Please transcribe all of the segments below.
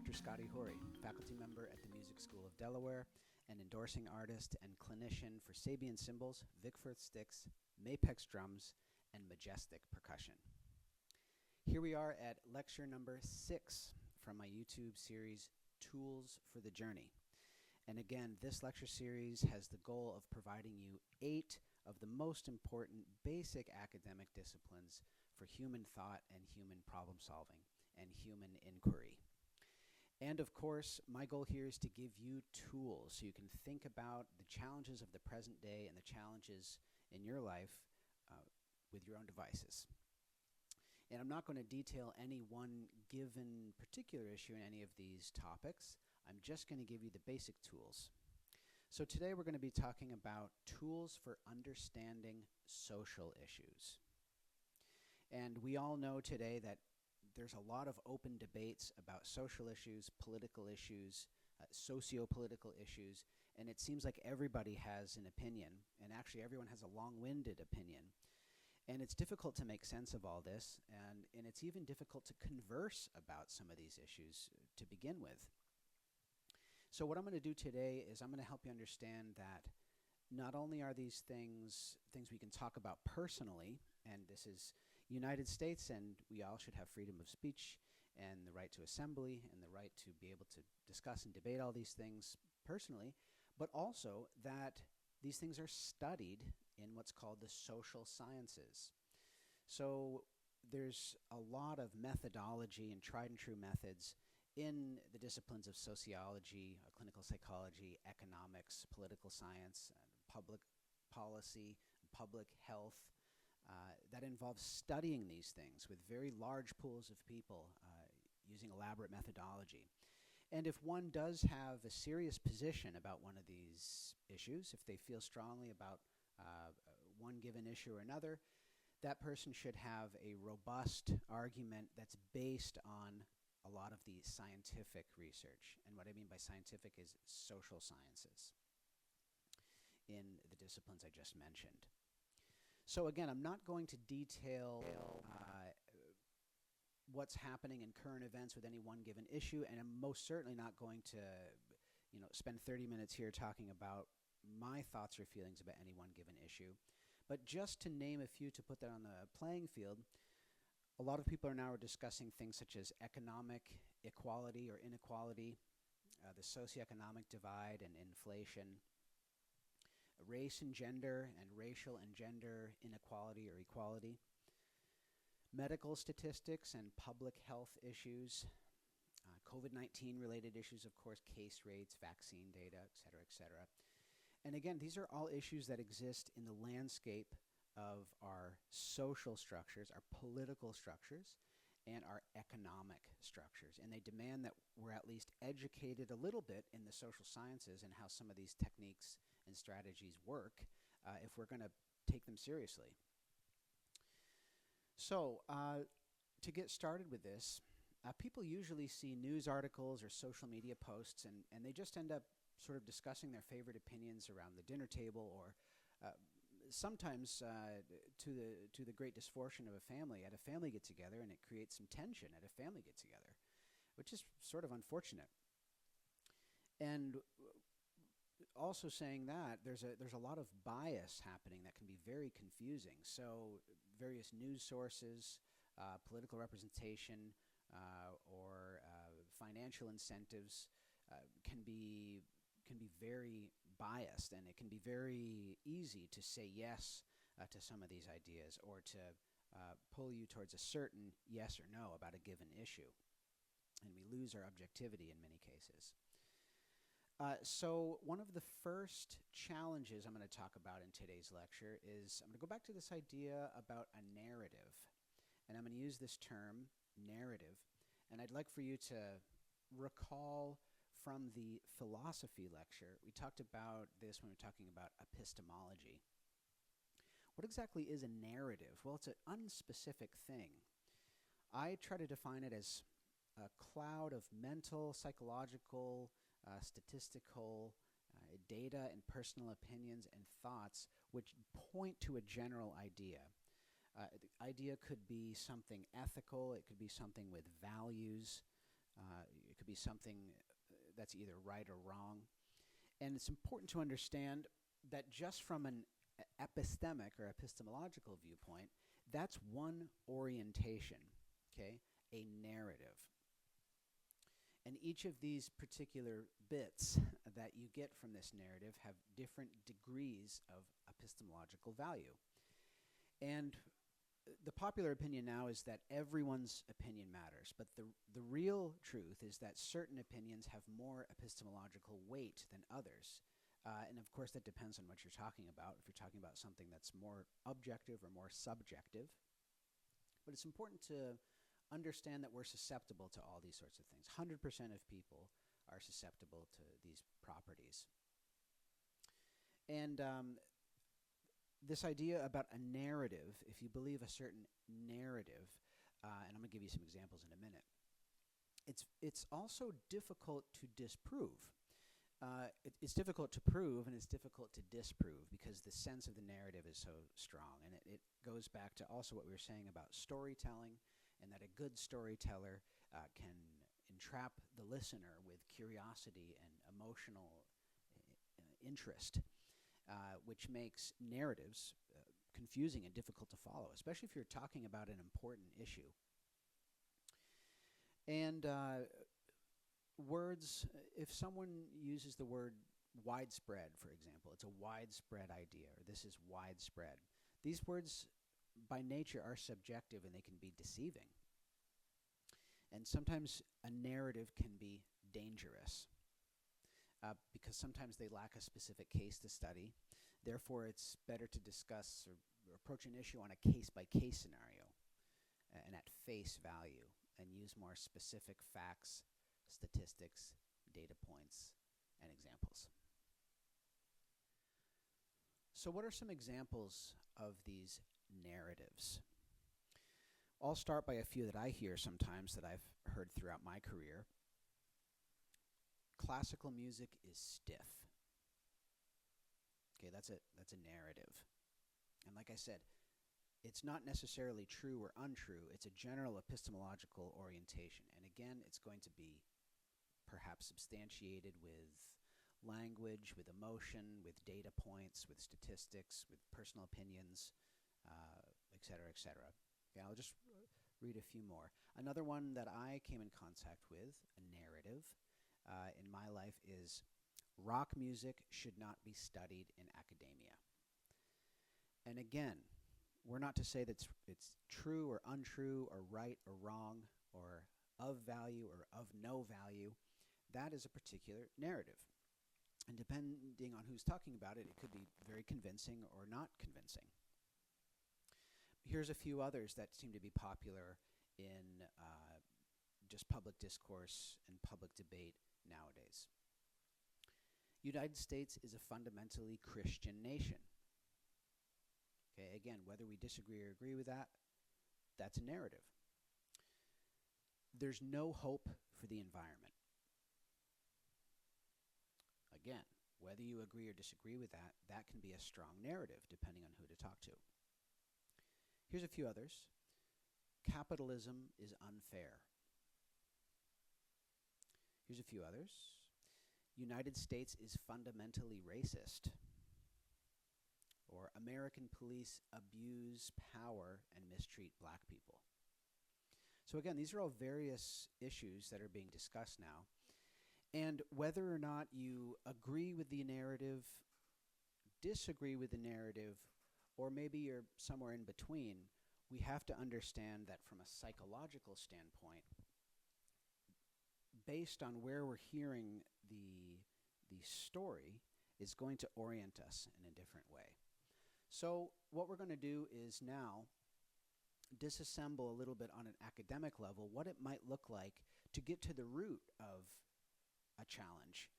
Dr. Scotty Horey, faculty member at the Music School of Delaware, an endorsing artist and clinician for Sabian cymbals, Vickforth sticks, Mapex drums, and majestic percussion. Here we are at lecture number 6 from my YouTube series, Tools for the Journey. And again, this lecture series has the goal of providing you 8 of the most important basic academic disciplines for human thought and human problem solving and human inquiry. And of course, my goal here is to give you tools so you can think about the challenges of the present day and the challenges in your life with your own devices. And I'm not going to detail any one given particular issue in any of these topics. I'm just going to give you the basic tools. So today we're going to be talking about tools for understanding social issues. And we all know today that there's a lot of open debates about social issues, political issues, socio-political issues, and it seems like everybody has an opinion, and actually everyone has a long-winded opinion. And it's difficult to make sense of all this, and it's even difficult to converse about some of these issues to begin with. So what I'm going to do today is I'm going to help you understand that not only are these things we can talk about personally, and this is United States, and we all should have freedom of speech and the right to assembly and the right to be able to discuss and debate all these things personally, but also that these things are studied in what's called the social sciences. So there's a lot of methodology and tried and true methods in the disciplines of sociology, clinical psychology, economics, political science, public policy, public health, that involves studying these things with very large pools of people using elaborate methodology. And if one does have a serious position about one of these issues, if they feel strongly about one given issue or another, that person should have a robust argument that's based on a lot of the scientific research. And what I mean by scientific is social sciences in the disciplines I just mentioned. So again, I'm not going to detail what's happening in current events with any one given issue, and I'm most certainly not going to spend 30 minutes here talking about my thoughts or feelings about any one given issue. But just to name a few to put that on the playing field, a lot of people are now discussing things such as economic equality or inequality, the socioeconomic divide and inflation, race and gender and racial and gender inequality or equality, medical statistics and public health issues, COVID-19 related issues, of course, case rates, vaccine data, et cetera, et cetera. And again, these are all issues that exist in the landscape of our social structures, our political structures, and our economic structures. And they demand that we're at least educated a little bit in the social sciences and how some of these techniques and strategies work if we're going to take them seriously. So to get started with this, people usually see news articles or social media posts, and they just end up sort of discussing their favorite opinions around the dinner table, or sometimes to the great misfortune of a family, at a family get-together, and it creates some tension at a family get-together, which is sort of unfortunate. And also saying that, there's a lot of bias happening that can be very confusing. So various news sources, political representation, or financial incentives can be very biased, and it can be very easy to say yes to some of these ideas, or to pull you towards a certain yes or no about a given issue. And we lose our objectivity in many cases. So one of the first challenges I'm going to talk about in today's lecture is I'm going to go back to this idea about a narrative. And I'm going to use this term, narrative, and I'd like for you to recall from the philosophy lecture, we talked about this when we were talking about epistemology. What exactly is a narrative? Well, it's an unspecific thing. I try to define it as a cloud of mental, psychological, statistical data and personal opinions and thoughts which point to a general idea. The idea could be something ethical, it could be something with values, It could be something that's either right or wrong. And it's important to understand that just from an epistemic or epistemological viewpoint, that's one orientation, okay, a narrative. And each of these particular bits that you get from this narrative have different degrees of epistemological value. And the popular opinion now is that everyone's opinion matters, but the real truth is that certain opinions have more epistemological weight than others. And of course, that depends on what you're talking about, if you're talking about something that's more objective or more subjective. But it's important to understand that we're susceptible to all these sorts of things. 100% of people are susceptible to these properties. And this idea about a narrative, if you believe a certain narrative, and I'm going to give you some examples in a minute, it's also difficult to disprove. It's difficult to prove and it's difficult to disprove because the sense of the narrative is so strong. And it goes back to also what we were saying about storytelling, and that a good storyteller can entrap the listener with curiosity and emotional interest, which makes narratives confusing and difficult to follow, especially if you're talking about an important issue. And words, if someone uses the word widespread, for example, it's a widespread idea, or this is widespread. These words by nature are subjective and they can be deceiving. And sometimes a narrative can be dangerous because sometimes they lack a specific case to study. Therefore, it's better to discuss or approach an issue on a case-by-case scenario and at face value, and use more specific facts, statistics, data points, and examples. So what are some examples of these narratives? I'll start by a few that I hear sometimes that I've heard throughout my career. Classical music is stiff. Okay, that's a narrative. And like I said, it's not necessarily true or untrue. It's a general epistemological orientation. And again, it's going to be perhaps substantiated with language, with emotion, with data points, with statistics, with personal opinions, et cetera, et cetera. Okay, I'll just read a few more. Another one that I came in contact with, a narrative in my life, is rock music should not be studied in academia. And again, we're not to say that it's true or untrue or right or wrong or of value or of no value. That is a particular narrative. And depending on who's talking about it, it could be very convincing or not convincing. Here's a few others that seem to be popular in just public discourse and public debate nowadays. United States is a fundamentally Christian nation. Okay, again, whether we disagree or agree with that, that's a narrative. There's no hope for the environment. Again, whether you agree or disagree with that, that can be a strong narrative depending on who to talk to. Here's a few others. Capitalism is unfair. Here's a few others. United States is fundamentally racist. Or American police abuse power and mistreat black people. So again, these are all various issues that are being discussed now. And whether or not you agree with the narrative, disagree with the narrative, or maybe you're somewhere in between, we have to understand that from a psychological standpoint, based on where we're hearing the story, is going to orient us in a different way. So what we're going to do is now disassemble a little bit on an academic level what it might look like to get to the root of a challenge,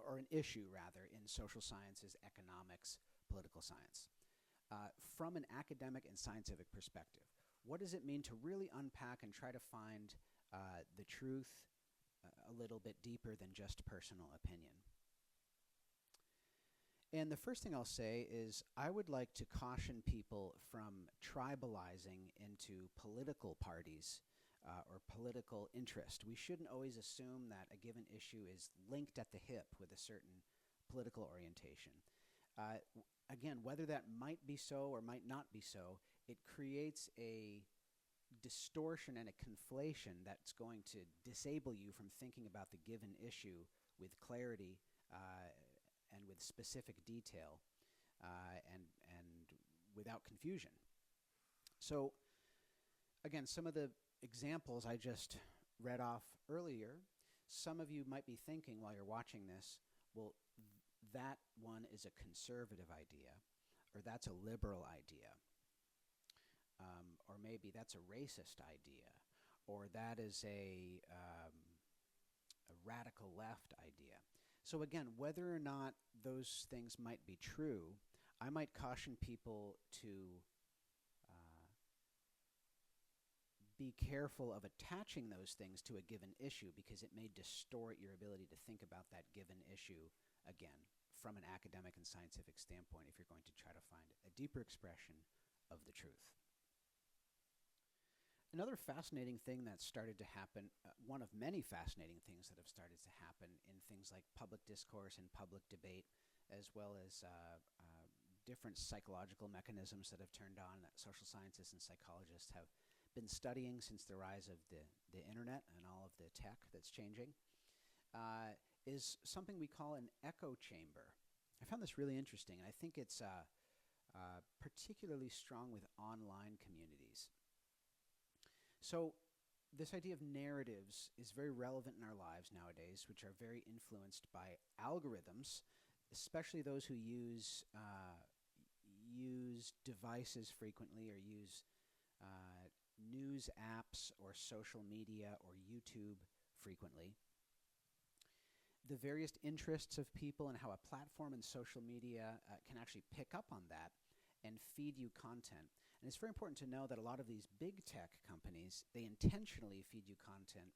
or an issue rather, in social sciences, economics, political science. From an academic and scientific perspective, what does it mean to really unpack and try to find the truth a little bit deeper than just personal opinion? And the first thing I'll say is I would like to caution people from tribalizing into political parties or political interest. We shouldn't always assume that a given issue is linked at the hip with a certain political orientation. Again, whether that might be so or might not be so, it creates a distortion and a conflation that's going to disable you from thinking about the given issue with clarity and with specific detail and without confusion. So again, some of the examples I just read off earlier, some of you might be thinking while you're watching this, well, that one is a conservative idea, or that's a liberal idea, or maybe that's a racist idea, or that is a radical left idea. So again, whether or not those things might be true, I might caution people to be careful of attaching those things to a given issue, because it may distort your ability to think about that given issue again from an academic and scientific standpoint if you're going to try to find a deeper expression of the truth. Another fascinating thing that started to happen, one of many fascinating things that have started to happen in things like public discourse and public debate, as well as different psychological mechanisms that have turned on that social scientists and psychologists have been studying since the rise of the internet and all of the tech that's changing, is something we call an echo chamber. I found this really interesting, and I think it's particularly strong with online communities. So this idea of narratives is very relevant in our lives nowadays, which are very influenced by algorithms, especially those who use devices frequently or use news apps or social media or YouTube frequently. The various interests of people and how a platform and social media can actually pick up on that and feed you content. And it's very important to know that a lot of these big tech companies, they intentionally feed you content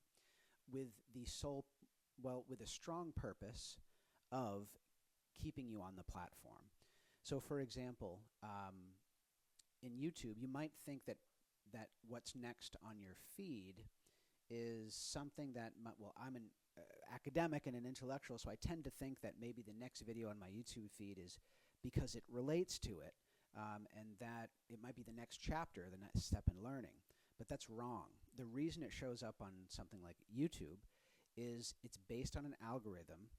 with with a strong purpose of keeping you on the platform. So for example, in YouTube, you might think that what's next on your feed is something that, I'm an academic and an intellectual, so I tend to think that maybe the next video on my YouTube feed is because it relates to it, and that it might be the next chapter, the next step in learning. But that's wrong. The reason it shows up on something like YouTube is it's based on an algorithm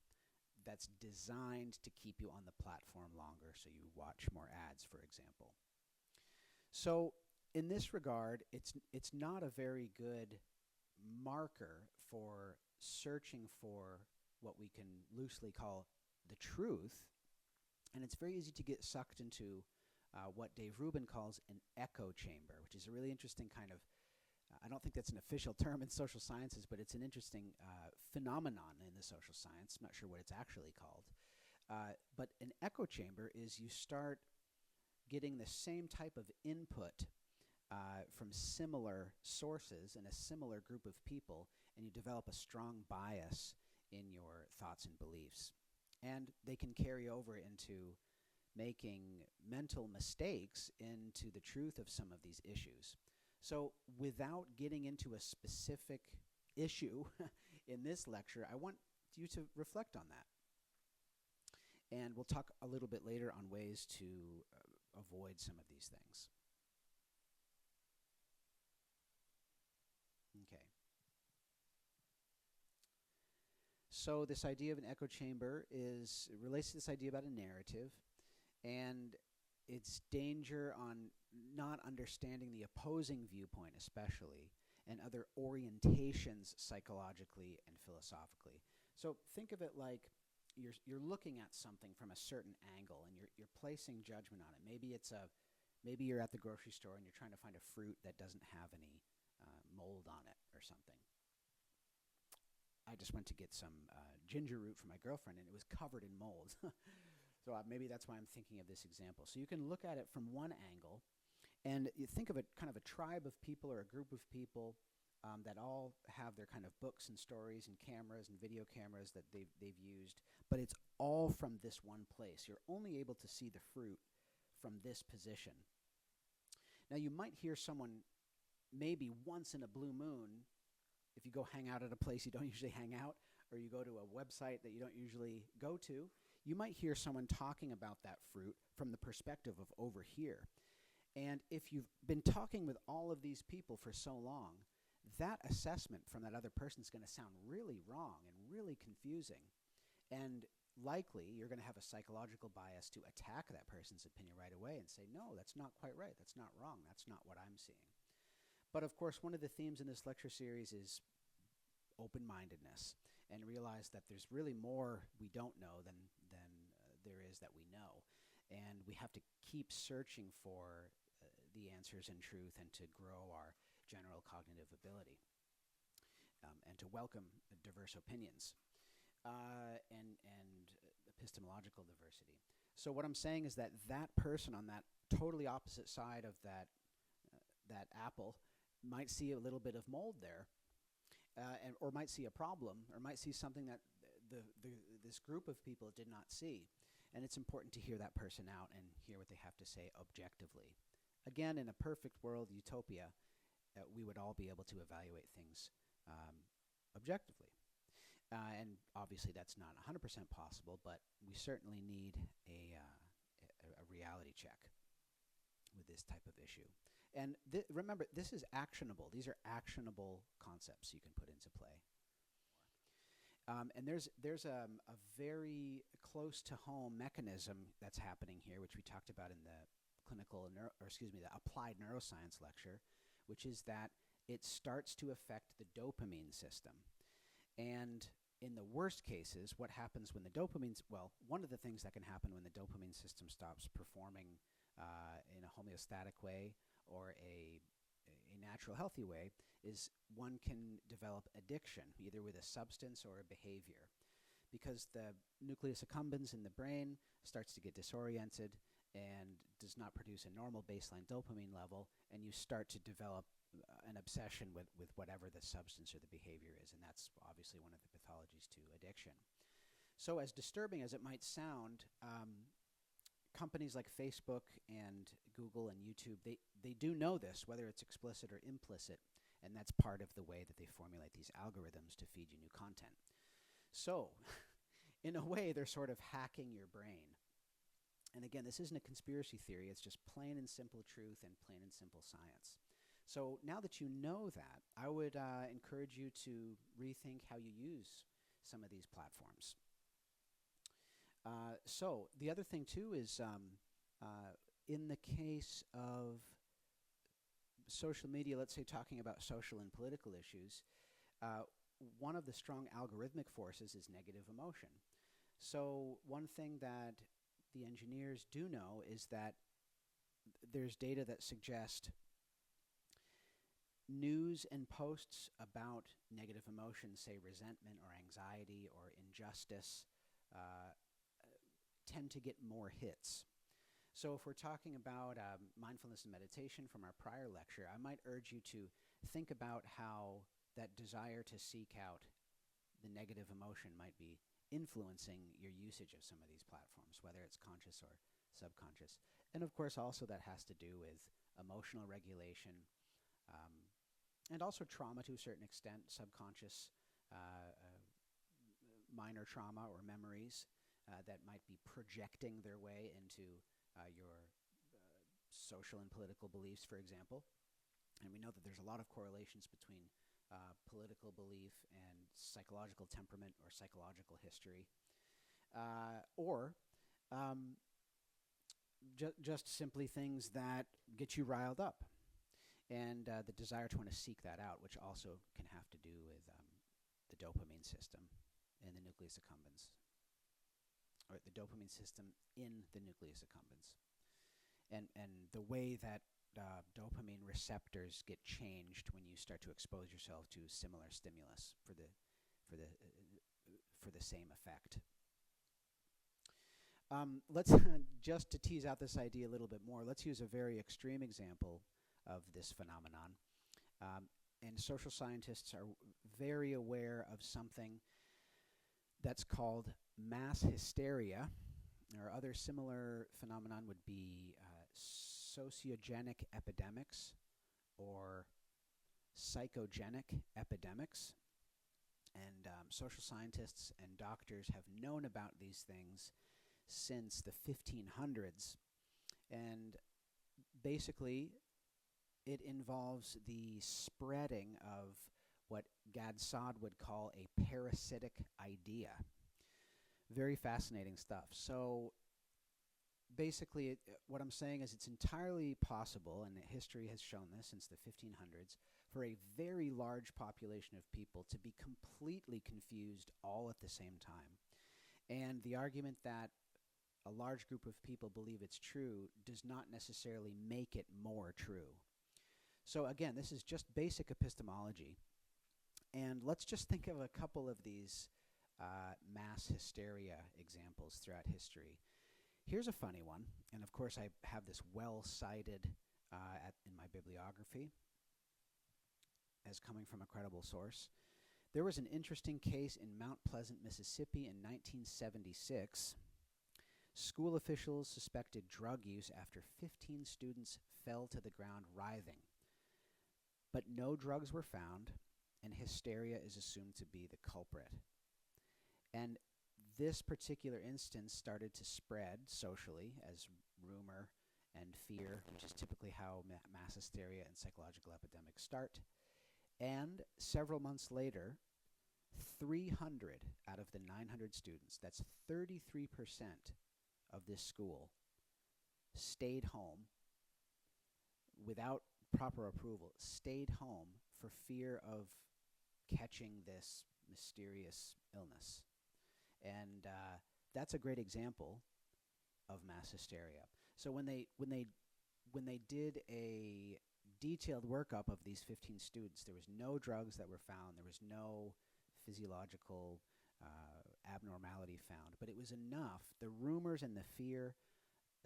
that's designed to keep you on the platform longer, so you watch more ads, for example. So in this regard, it's not a very good marker for searching for what we can loosely call the truth, and it's very easy to get sucked into what Dave Rubin calls an echo chamber, which is a really interesting kind of, I don't think that's an official term in social sciences, but it's an interesting phenomenon in the social science. I'm not sure what it's actually called. But an echo chamber is you start getting the same type of input from similar sources and a similar group of people, and you develop a strong bias in your thoughts and beliefs. And they can carry over into making mental mistakes into the truth of some of these issues. So without getting into a specific issue in this lecture, I want you to reflect on that. And we'll talk a little bit later on ways to avoid some of these things. Okay. So this idea of an echo chamber relates to this idea about a narrative and its danger on not understanding the opposing viewpoint especially, and other orientations psychologically and philosophically. So think of it like you're looking at something from a certain angle and you're placing judgment on it. Maybe you're at the grocery store and you're trying to find a fruit that doesn't have any mold on it or something. I just went to get some ginger root for my girlfriend and it was covered in mold. So maybe that's why I'm thinking of this example. So you can look at it from one angle, and you think of it kind of a tribe of people or a group of people that all have their kind of books and stories and cameras and video cameras that they've used, but it's all from this one place. You're only able to see the fruit from this position. Now you might hear someone maybe once in a blue moon, if you go hang out at a place you don't usually hang out, or you go to a website that you don't usually go to, you might hear someone talking about that fruit from the perspective of over here. And if you've been talking with all of these people for so long, that assessment from that other person is going to sound really wrong and really confusing. And likely you're going to have a psychological bias to attack that person's opinion right away and say, no, that's not quite right. That's not wrong. That's not what I'm seeing. But of course, one of the themes in this lecture series is open-mindedness, and realize that there's really more we don't know than there is that we know. And we have to keep searching for the answers and truth, and to grow our general cognitive ability, and to welcome diverse opinions and epistemological diversity. So what I'm saying is that that person on that totally opposite side of that apple might see a little bit of mold there, or might see a problem, or might see something that this group of people did not see. And it's important to hear that person out and hear what they have to say objectively. Again, in a perfect world, utopia, we would all be able to evaluate things objectively. And obviously that's not 100% possible, but we certainly need a reality check with this type of issue. And remember, this is actionable. These are actionable concepts you can put into play. And there's a very close to home mechanism that's happening here, which we talked about in the the applied neuroscience lecture, which is that it starts to affect the dopamine system. And in the worst cases, what happens when the one of the things that can happen when the dopamine system stops performing in a homeostatic way or a natural healthy way is one can develop addiction, either with a substance or a behavior, because the nucleus accumbens in the brain starts to get disoriented and does not produce a normal baseline dopamine level, and you start to develop an obsession with whatever the substance or the behavior is, and that's obviously one of the pathologies to addiction. So as disturbing as it might sound, companies like Facebook and Google and YouTube, they do know this, whether it's explicit or implicit, and that's part of the way that they formulate these algorithms to feed you new content. So, in a way, they're sort of hacking your brain. And again, this isn't a conspiracy theory, it's just plain and simple truth and plain and simple science. So now that you know that, I would encourage you to rethink how you use some of these platforms. So the other thing too is in the case of social media, let's say talking about social and political issues, one of the strong algorithmic forces is negative emotion. So one thing that the engineers do know is that there's data that suggest news and posts about negative emotions, say resentment or anxiety or injustice, tend to get more hits. So if we're talking about mindfulness and meditation from our prior lecture, I might urge you to think about how that desire to seek out the negative emotion might be influencing your usage of some of these platforms, whether it's conscious or subconscious. And of course, also that has to do with emotional regulation, and also trauma to a certain extent, subconscious minor trauma or memories that might be projecting their way into your social and political beliefs, for example. And we know that there's a lot of correlations between political belief and psychological temperament or psychological history, or just simply things that get you riled up, and the desire to want to seek that out, which also can have to do with the dopamine system in the nucleus accumbens, or the dopamine system in the nucleus accumbens, and the way that dopamine receptors get changed when you start to expose yourself to similar stimulus for the same effect. Let's just to tease out this idea a little bit more, let's use a very extreme example of this phenomenon. And social scientists are very aware of something that's called mass hysteria, or other similar phenomenon would be sociogenic epidemics, or psychogenic epidemics. And social scientists and doctors have known about these things since the 1500s. And basically, it involves the spreading of what Gadsod would call a parasitic idea. Very fascinating stuff. So basically, what I'm saying is it's entirely possible, and history has shown this since the 1500s, for a very large population of people to be completely confused all at the same time. And the argument that a large group of people believe it's true does not necessarily make it more true. So again, this is just basic epistemology. And let's just think of a couple of these mass hysteria examples throughout history. Here's a funny one, and of course I have this well cited in my bibliography as coming from a credible source. There was an interesting case in Mount Pleasant, Mississippi in 1976. School officials suspected drug use after 15 students fell to the ground writhing. But no drugs were found, and hysteria is assumed to be the culprit. And this particular instance started to spread socially as rumor and fear, which is typically how mass hysteria and psychological epidemics start. And several months later, 300 out of the 900 students, that's 33% of this school, stayed home without proper approval, stayed home for fear of catching this mysterious illness. And that's a great example of mass hysteria. So when they did a detailed workup of these 15 students, there was no drugs that were found, there was no physiological abnormality found, but it was enough, the rumors and the fear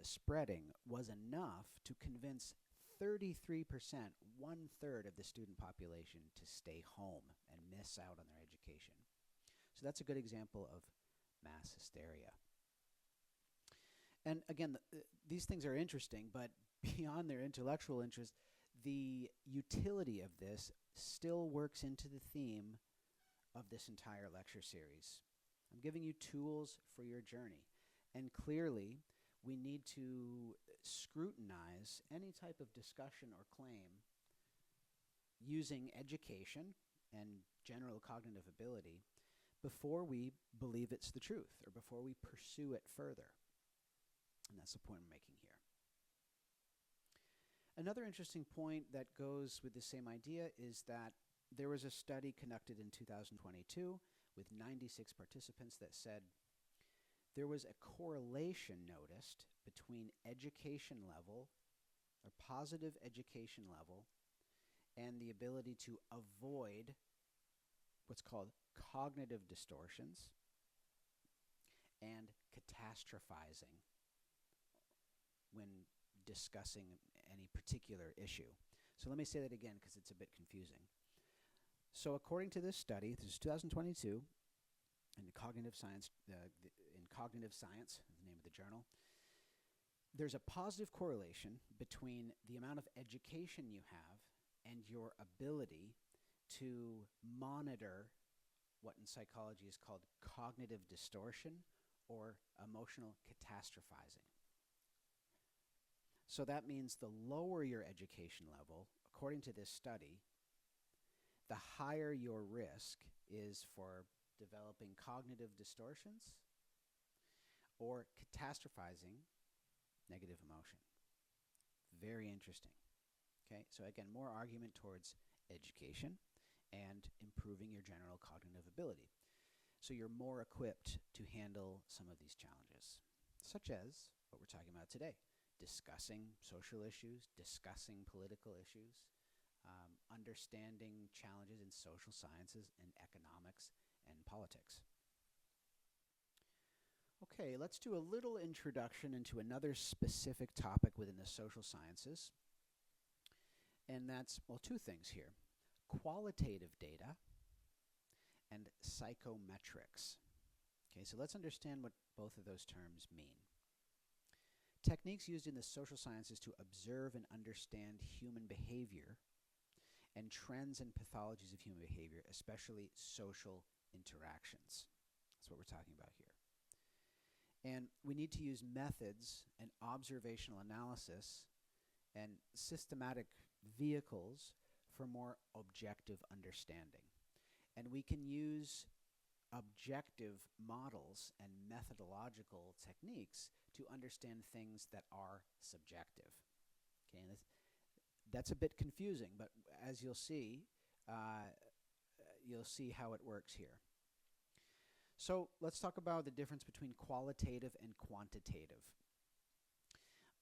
spreading was enough to convince 33%, 1/3 of the student population, to stay home and miss out on their education. So that's a good example of mass hysteria. And again, these things are interesting, but beyond their intellectual interest, the utility of this still works into the theme of this entire lecture series. I'm giving you tools for your journey. And clearly, we need to scrutinize any type of discussion or claim using education and general cognitive ability before we believe it's the truth or before we pursue it further. And that's the point I'm making here. Another interesting point that goes with the same idea is that there was a study conducted in 2022 with 96 participants that said there was a correlation noticed between education level or positive education level and the ability to avoid what's called cognitive distortions and catastrophizing when discussing any particular issue. So let me say that again because it's a bit confusing. So according to this study, this is 2022, in Cognitive Science, in Cognitive Science, the name of the journal, there's a positive correlation between the amount of education you have and your ability to monitor what in psychology is called cognitive distortion or emotional catastrophizing. So that means the lower your education level, according to this study, the higher your risk is for developing cognitive distortions or catastrophizing negative emotion. Very interesting. Okay, so again, more argument towards education and improving your general cognitive ability. So you're more equipped to handle some of these challenges, such as what we're talking about today, discussing social issues, discussing political issues, understanding challenges in social sciences and economics and politics. Okay, let's do a little introduction into another specific topic within the social sciences. And that's, well, two things here. Qualitative data and psychometrics. Okay, so let's understand what both of those terms mean. Techniques used in the social sciences to observe and understand human behavior and trends and pathologies of human behavior, especially social interactions. That's what we're talking about here. And we need to use methods and observational analysis and systematic vehicles for more objective understanding. And we can use objective models and methodological techniques to understand things that are subjective. Okay, and that's a bit confusing, but as you'll see how it works here. So let's talk about the difference between qualitative and quantitative.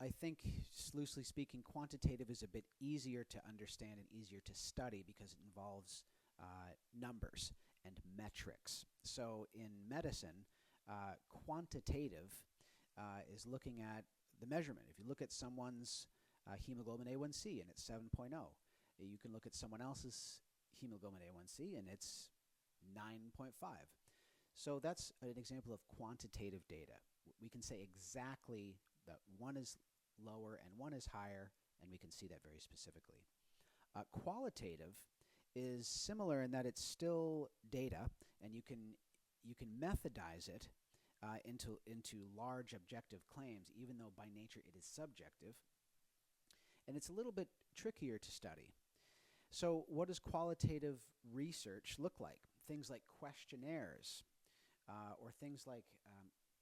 I think, loosely speaking, quantitative is a bit easier to understand and easier to study because it involves numbers and metrics. So in medicine, quantitative is looking at the measurement. If you look at someone's hemoglobin A1C and it's 7.0, you can look at someone else's hemoglobin A1C and it's 9.5. So that's an example of quantitative data. We can say exactly that one is lower and one is higher, and we can see that very specifically. Qualitative is similar in that it's still data, and you can methodize it into large objective claims, even though by nature it is subjective. And it's a little bit trickier to study. So what does qualitative research look like? Things like questionnaires, or things like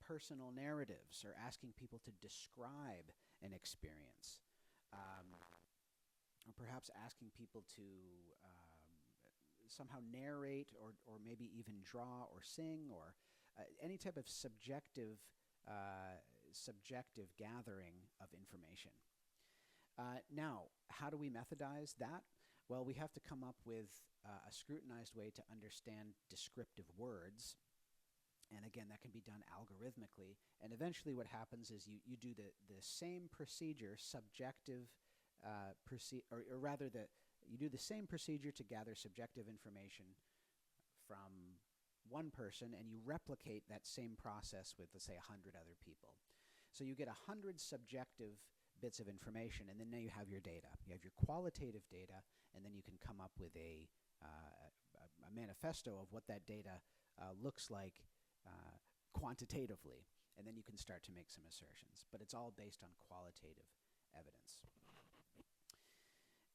personal narratives, or asking people to describe an experience, or perhaps asking people to somehow narrate or maybe even draw or sing, or any type of subjective gathering of information. Now, how do we methodize that? Well, we have to come up with a scrutinized way to understand descriptive words. And again, that can be done algorithmically. And eventually what happens is you do the same procedure, you do the same procedure to gather subjective information from one person, and you replicate that same process with, let's say, 100 other people. So you get 100 subjective bits of information, and then now you have your data. You have your qualitative data, and then you can come up with a manifesto of what that data looks like quantitatively, and then you can start to make some assertions. But it's all based on qualitative evidence.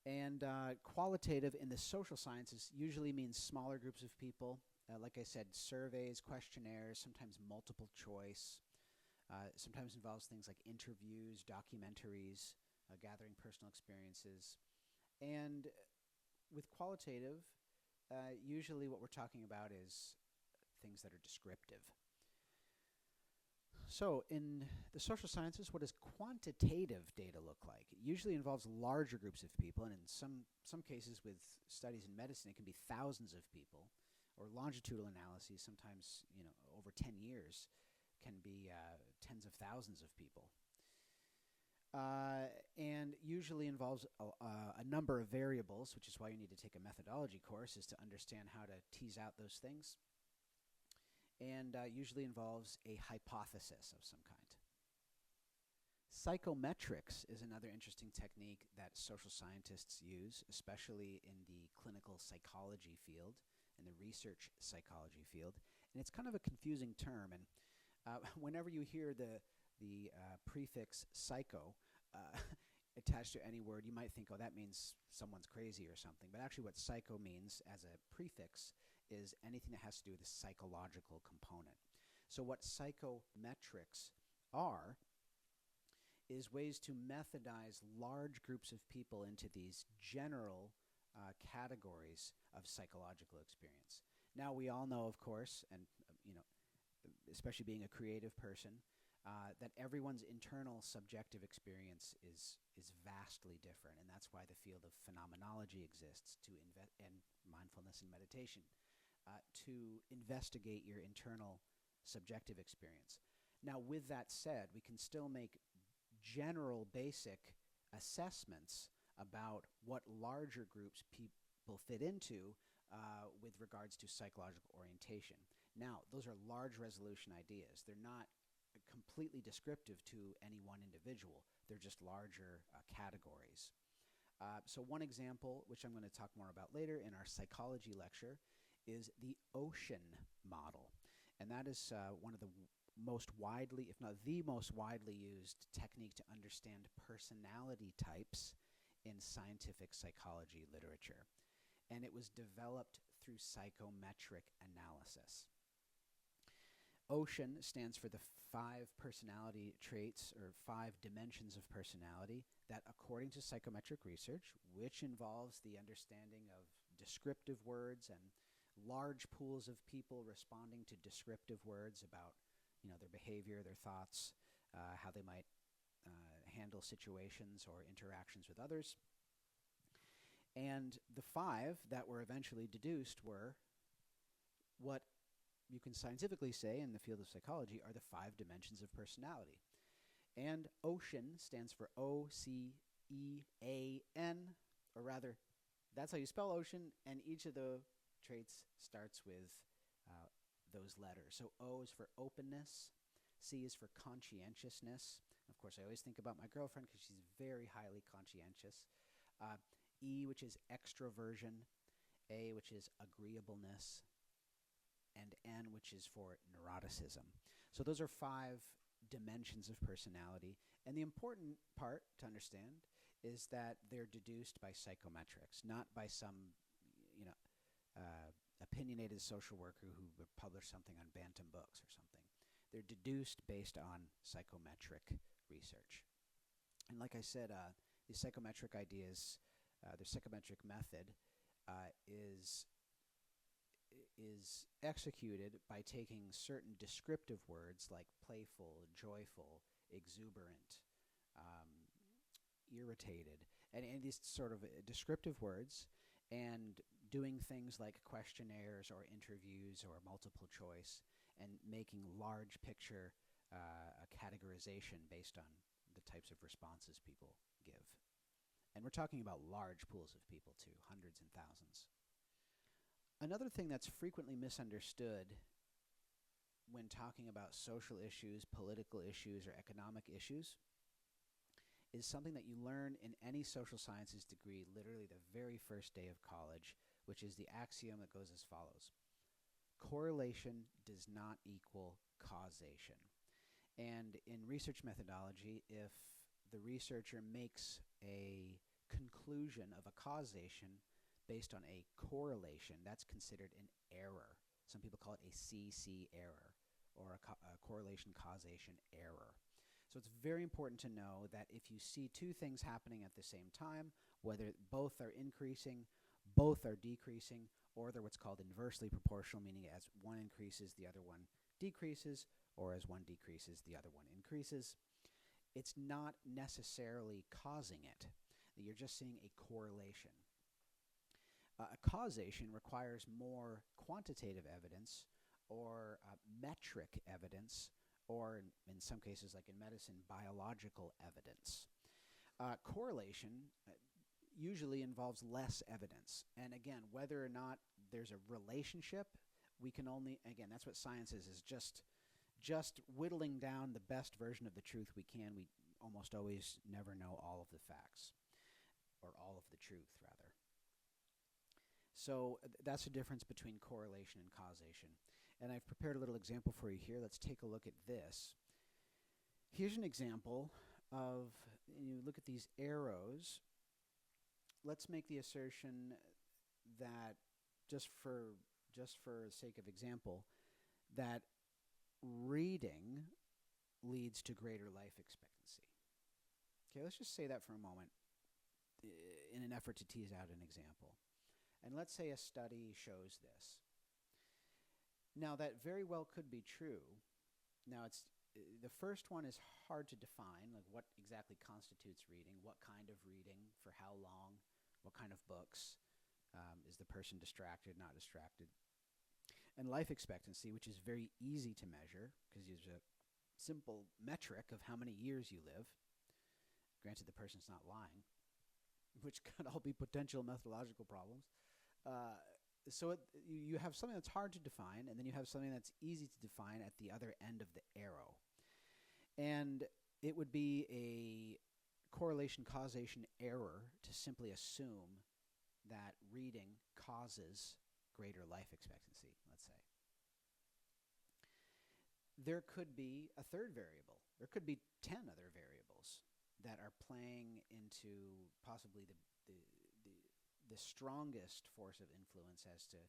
And qualitative in the social sciences usually means smaller groups of people. Like I said, surveys, questionnaires, sometimes multiple choice. Sometimes involves things like interviews, documentaries, gathering personal experiences. And with qualitative, usually what we're talking about is things that are descriptive. So in the social sciences, what does quantitative data look like? It usually involves larger groups of people, and in some cases with studies in medicine, it can be thousands of people, or longitudinal analyses, sometimes over 10 years, can be tens of thousands of people. And usually involves a number of variables, which is why you need to take a methodology course, is to understand how to tease out those things. And usually involves a hypothesis of some kind. Psychometrics is another interesting technique that social scientists use, especially in the clinical psychology field, in the research psychology field. And it's kind of a confusing term. And whenever you hear the prefix psycho attached to any word, you might think, oh, that means someone's crazy or something. But actually what psycho means as a prefix is anything that has to do with the psychological component. So what psychometrics are is ways to methodize large groups of people into these general categories of psychological experience. Now we all know, of course, and especially being a creative person, that everyone's internal subjective experience is vastly different, and that's why the field of phenomenology exists and mindfulness and meditation, to investigate your internal subjective experience. Now, with that said, we can still make general basic assessments about what larger groups people fit into with regards to psychological orientation. Now, those are large resolution ideas. They're not completely descriptive to any one individual. They're just larger categories. So one example, which I'm going to talk more about later in our psychology lecture, is the ocean model. And that is one of the most widely, if not the most widely used technique to understand personality types in scientific psychology literature. And it was developed through psychometric analysis. Ocean stands for the 5 personality traits, or 5 dimensions of personality that, according to psychometric research, which involves the understanding of descriptive words and large pools of people responding to descriptive words about, their behavior, their thoughts, how they might handle situations or interactions with others. And the 5 that were eventually deduced were what you can scientifically say in the field of psychology are the 5 dimensions of personality. And ocean stands for O-C-E-A-N, or rather, that's how you spell ocean, and each of the traits starts with those letters. So O is for openness, C is for conscientiousness. Of course, I always think about my girlfriend because she's very highly conscientious. E, which is extroversion, A, which is agreeableness, and N, which is for neuroticism. So those are 5 dimensions of personality. And the important part to understand is that they're deduced by psychometrics, not by some, opinionated social worker who would publish something on Bantam Books or something. They're deduced based on psychometric research. And like I said, the psychometric ideas, the psychometric method is executed by taking certain descriptive words like playful, joyful, exuberant, irritated, and these sort of descriptive words, and doing things like questionnaires or interviews or multiple choice, and making large picture a categorization based on the types of responses people give. And we're talking about large pools of people too, hundreds and thousands. Another thing that's frequently misunderstood when talking about social issues, political issues, or economic issues is something that you learn in any social sciences degree literally the very first day of college, which is the axiom that goes as follows. Correlation does not equal causation. And in research methodology, if the researcher makes a conclusion of a causation based on a correlation, that's considered an error. Some people call it a CC error, or a correlation causation error. So it's very important to know that if you see 2 things happening at the same time, whether both are increasing, both are decreasing, or they're what's called inversely proportional, meaning as one increases, the other one decreases, or as one decreases, the other one increases, it's not necessarily causing it. You're just seeing a correlation. A causation requires more quantitative evidence or metric evidence, or in some cases, like in medicine, biological evidence. Correlation usually involves less evidence. And again, whether or not there's a relationship, we can only, again, that's what science is just whittling down the best version of the truth we can. We almost always never know all of the facts, or all of the truth, rather. So that's the difference between correlation and causation. And I've prepared a little example for you here. Let's take a look at this. Here's an example of, you look at these arrows. Let's make the assertion that, just for the sake of example, that reading leads to greater life expectancy. Okay, let's just say that for a moment in an effort to tease out an example. And let's say a study shows this. Now, that very well could be true. Now, the first one is hard to define, like what exactly constitutes reading, what kind of reading, for how long, what kind of books, is the person distracted, not distracted. And life expectancy, which is very easy to measure because there's a simple metric of how many years you live. Granted, the person's not lying, which could all be potential methodological problems. So you have something that's hard to define, and then you have something that's easy to define at the other end of the arrow. And it would be a correlation causation error to simply assume that reading causes greater life expectancy, let's say. There could be a third variable. There could be 10 other variables that are playing into possibly the strongest force of influence as to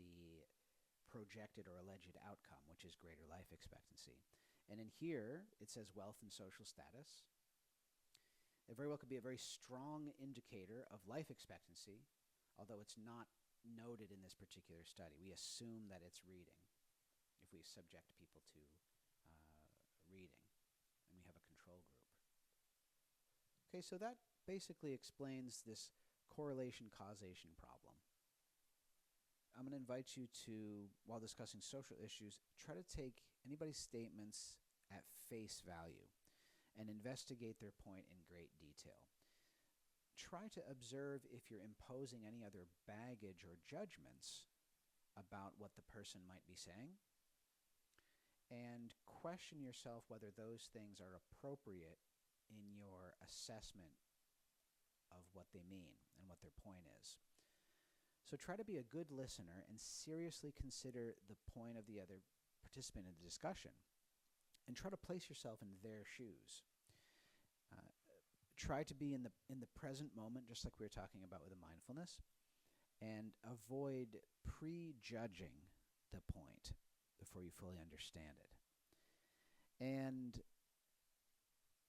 the projected or alleged outcome, which is greater life expectancy. And in here, it says wealth and social status. It very well could be a very strong indicator of life expectancy, although it's not noted in this particular study. We assume that it's reading if we subject people to reading, and we have a control group. Okay, so that basically explains this correlation causation problem. I'm going to invite you to, while discussing social issues, try to take anybody's statements at face value and investigate their point in great detail. Try to observe if you're imposing any other baggage or judgments about what the person might be saying, and question yourself whether those things are appropriate in your assessment of what they mean and what their point is. So try to be a good listener and seriously consider the point of the other participant in the discussion, and try to place yourself in their shoes. Try to be in the present moment, just like we were talking about with the mindfulness, and avoid prejudging the point before you fully understand it. And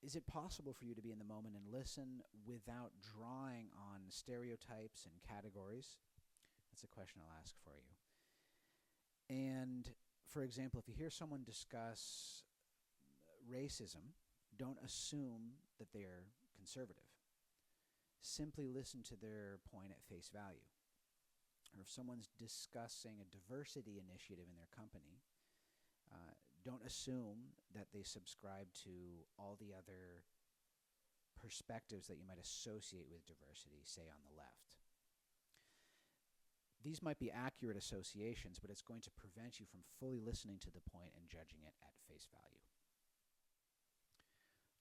is it possible for you to be in the moment and listen without drawing on stereotypes and categories? That's a question I'll ask for you. And, for example, if you hear someone discuss racism, don't assume that they're conservative. Simply listen to their point at face value. Or if someone's discussing a diversity initiative in their company, don't assume that they subscribe to all the other perspectives that you might associate with diversity, say on the left. These might be accurate associations, but it's going to prevent you from fully listening to the point and judging it at face value.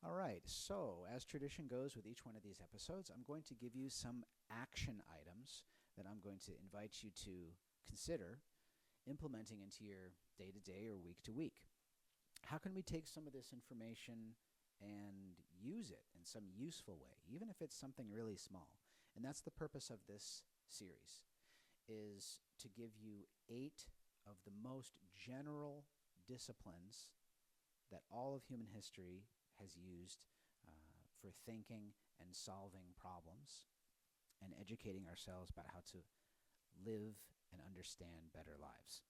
All right, so as tradition goes with each one of these episodes, I'm going to give you some action items that I'm going to invite you to consider implementing into your day-to-day or week-to-week. How can we take some of this information and use it in some useful way, even if it's something really small? And that's the purpose of this series, is to give you 8 of the most general disciplines that all of human history has used for thinking and solving problems and educating ourselves about how to live and understand better lives.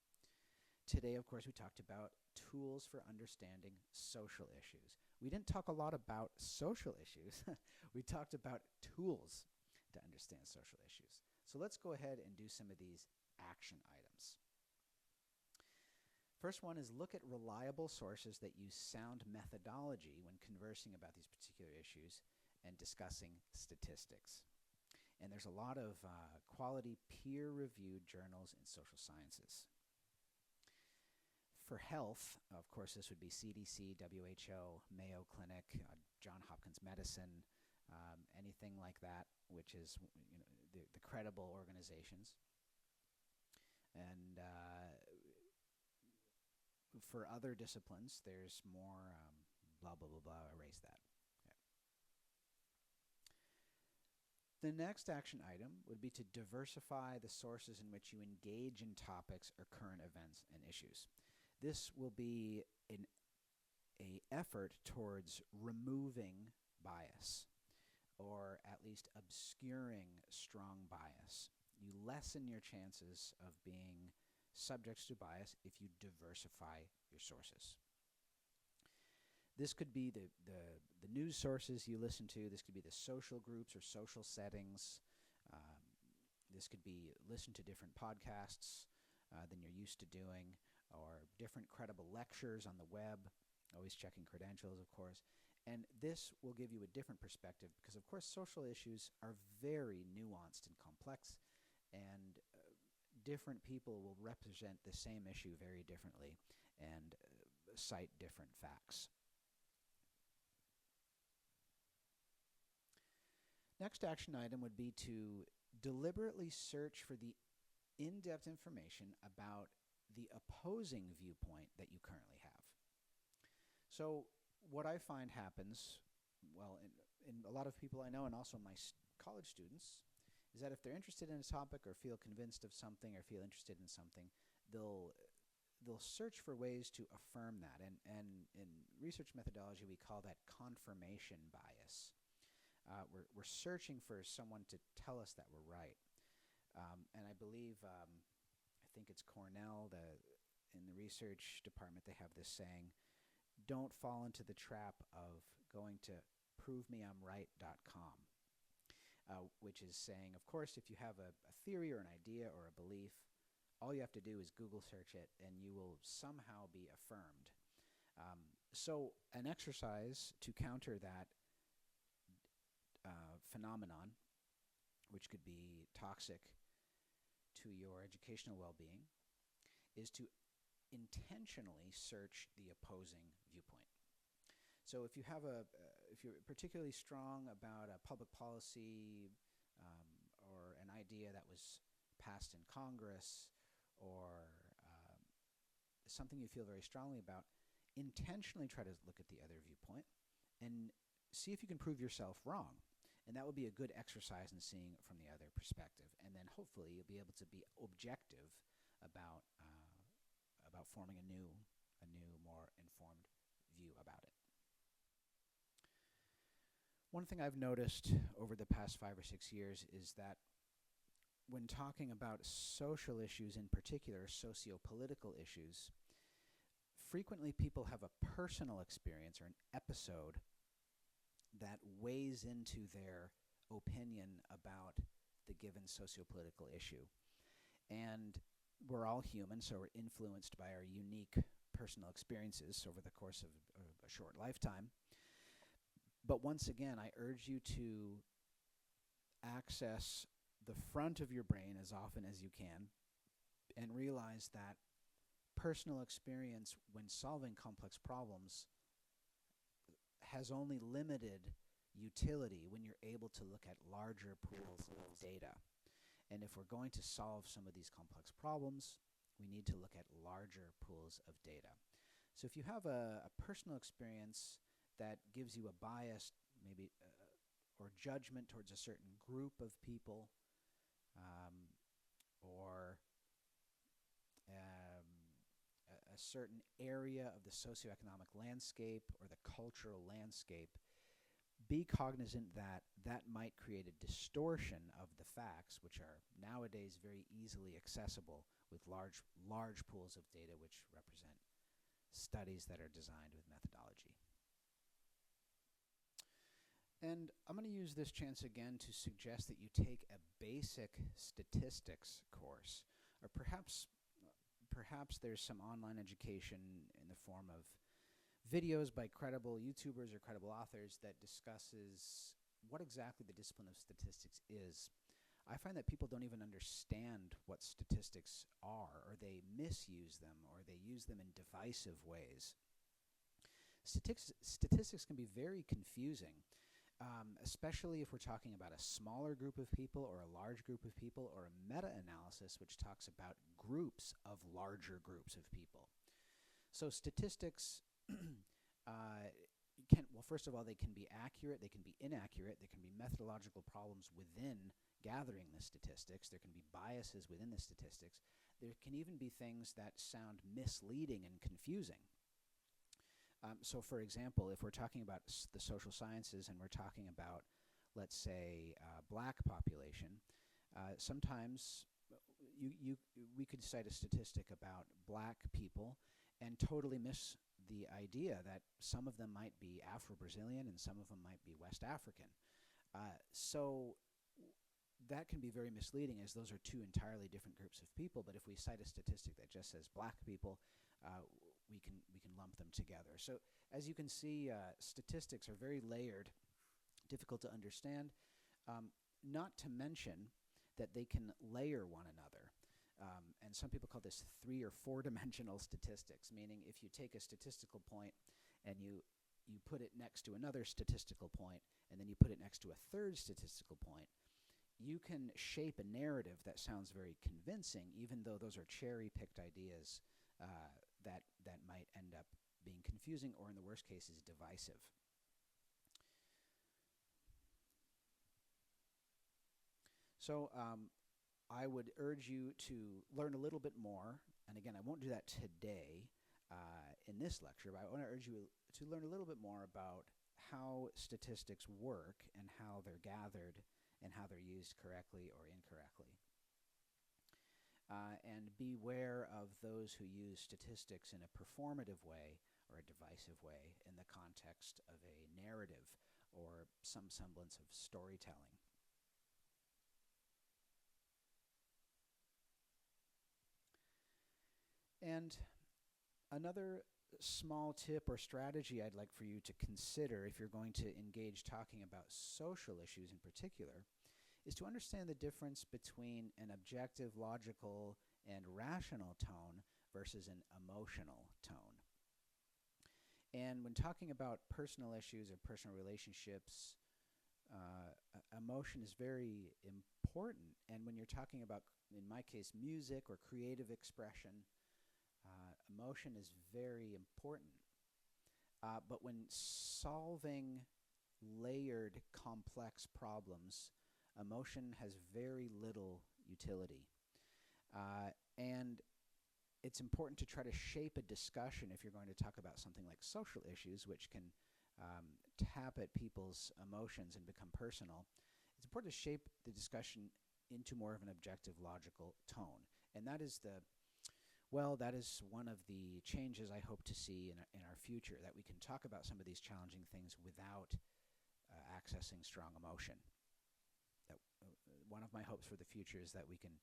Today, of course, we talked about tools for understanding social issues. We didn't talk a lot about social issues. We talked about tools to understand social issues. So let's go ahead and do some of these action items. First one is look at reliable sources that use sound methodology when conversing about these particular issues and discussing statistics. And there's a lot of quality peer-reviewed journals in social sciences. For health, of course, this would be CDC, WHO, Mayo Clinic, Johns Hopkins Medicine, anything like that, which is the credible organizations. And for other disciplines, there's more blah, blah, blah, blah, erase that. Okay. The next action item would be to diversify the sources in which you engage in topics or current events and issues. This will be an effort towards removing bias, or at least obscuring strong bias. You lessen your chances of being subject to bias if you diversify your sources. This could be the news sources you listen to. This could be the social groups or social settings. This could be listen to different podcasts than you're used to doing, or different credible lectures on the web, always checking credentials, of course. And this will give you a different perspective because, of course, social issues are very nuanced and complex, and different people will represent the same issue very differently and cite different facts. next action item would be to deliberately search for the in-depth information about the opposing viewpoint that you currently have. So what I find happens, well, in a lot of people I know and also my college students, is that if they're interested in a topic or feel convinced of something or feel interested in something, they'll search for ways to affirm that. And in research methodology, we call that confirmation bias. We're searching for someone to tell us that we're right. And I believe, I think it's Cornell, in the research department, they have this saying, don't fall into the trap of going to provemei'mright.com. Which is saying, of course, if you have a theory or an idea or a belief, all you have to do is Google search it and you will somehow be affirmed. So an exercise to counter that phenomenon, which could be toxic to your educational well-being, is to intentionally search the opposing viewpoint. So if you have if you're particularly strong about a public policy or an idea that was passed in Congress or something you feel very strongly about, intentionally try to look at the other viewpoint and see if you can prove yourself wrong. And that would be a good exercise in seeing it from the other perspective. And then hopefully you'll be able to be objective about forming a new, more informed view about it. One thing I've noticed over the past 5 or 6 years is that when talking about social issues in particular, socio-political issues, frequently people have a personal experience or an episode that weighs into their opinion about the given socio-political issue. And we're all human, so we're influenced by our unique personal experiences over the course of a short lifetime. But once again, I urge you to access the front of your brain as often as you can and realize that personal experience when solving complex problems has only limited utility when you're able to look at larger pools of data. And if we're going to solve some of these complex problems, we need to look at larger pools of data. So if you have a personal experience that gives you a bias, maybe, or judgment towards a certain group of people, or a certain area of the socioeconomic landscape or the cultural landscape, be cognizant that that might create a distortion of the facts, which are nowadays very easily accessible with large pools of data which represent studies that are designed with methodology. And I'm going to use this chance again to suggest that you take a basic statistics course, or perhaps there's some online education in the form of videos by credible YouTubers or credible authors that discusses what exactly the discipline of statistics is. I find that people don't even understand what statistics are, or they misuse them, or they use them in divisive ways. Statistics can be very confusing, especially if we're talking about a smaller group of people or a large group of people, or a meta-analysis which talks about groups of larger groups of people. So statistics well, first of all, they can be accurate, they can be inaccurate, there can be methodological problems within gathering the statistics, there can be biases within the statistics, there can even be things that sound misleading and confusing. So for example, if we're talking about the social sciences and we're talking about, let's say, black population, sometimes we could cite a statistic about black people and totally miss the idea that some of them might be Afro-Brazilian and some of them might be West African. So that can be very misleading, as those are two entirely different groups of people. But if we cite a statistic that just says black people, we can lump them together. So as you can see, statistics are very layered, difficult to understand, not to mention that they can layer one another. And some people call this 3- or 4-dimensional statistics, meaning if you take a statistical point and you you put it next to another statistical point, and then you put it next to a third statistical point, you can shape a narrative that sounds very convincing, even though those are cherry-picked ideas that might end up being confusing or, in the worst cases, divisive. So I would urge you to learn a little bit more, and again, I won't do that today in this lecture, but I want to urge you to learn a little bit more about how statistics work and how they're gathered and how they're used correctly or incorrectly. And beware of those who use statistics in a performative way or a divisive way in the context of a narrative or some semblance of storytelling. And another small tip or strategy I'd like for you to consider if you're going to engage talking about social issues in particular is to understand the difference between an objective, logical, and rational tone versus an emotional tone. And when talking about personal issues or personal relationships, emotion is very important. And when you're talking about, in my case, music or creative expression, emotion is very important. But when solving layered, complex problems, emotion has very little utility. And it's important to try to shape a discussion if you're going to talk about something like social issues, which can tap at people's emotions and become personal. It's important to shape the discussion into more of an objective, logical tone. And that is that is one of the changes I hope to see in our future, that we can talk about some of these challenging things without accessing strong emotion. One of my hopes for the future is that we can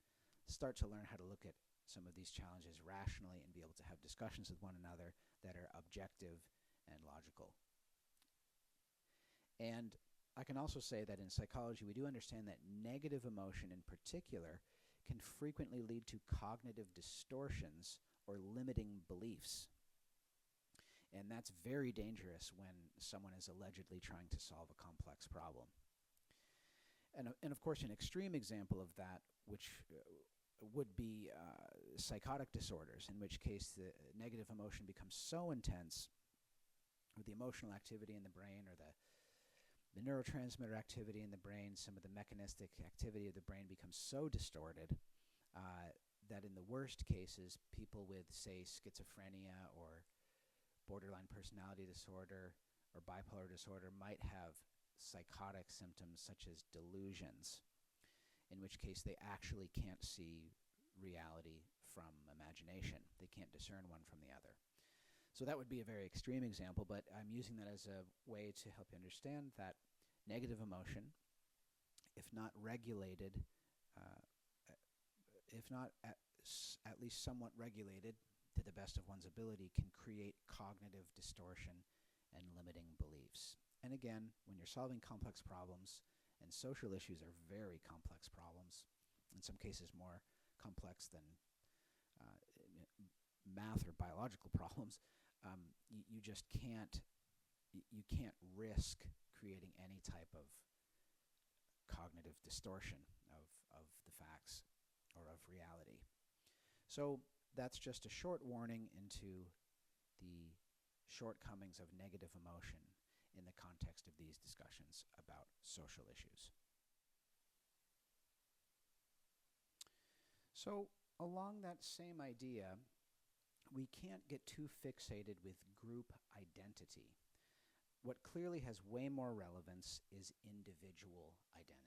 start to learn how to look at some of these challenges rationally and be able to have discussions with one another that are objective and logical. And I can also say that in psychology, we do understand that negative emotion in particular can frequently lead to cognitive distortions or limiting beliefs. And that's very dangerous when someone is allegedly trying to solve a complex problem. And of course, an extreme example of that, which would be psychotic disorders, in which case the negative emotion becomes so intense, or the emotional activity in the brain, or the neurotransmitter activity in the brain, some of the mechanistic activity of the brain becomes so distorted that in the worst cases, people with, say, schizophrenia or borderline personality disorder or bipolar disorder might have psychotic symptoms such as delusions, in which case they actually can't see reality from imagination. They can't discern one from the other. So that would be a very extreme example, but I'm using that as a way to help you understand that negative emotion, if not regulated, if not at least somewhat regulated to the best of one's ability, can create cognitive distortion and limiting beliefs. And again, when you're solving complex problems, and social issues are very complex problems, in some cases more complex than math or biological problems, you just can't risk creating any type of cognitive distortion of the facts or of reality. So that's just a short warning into the shortcomings of negative emotion in the context of these discussions about social issues. So along that same idea, we can't get too fixated with group identity. What clearly has way more relevance is individual identity.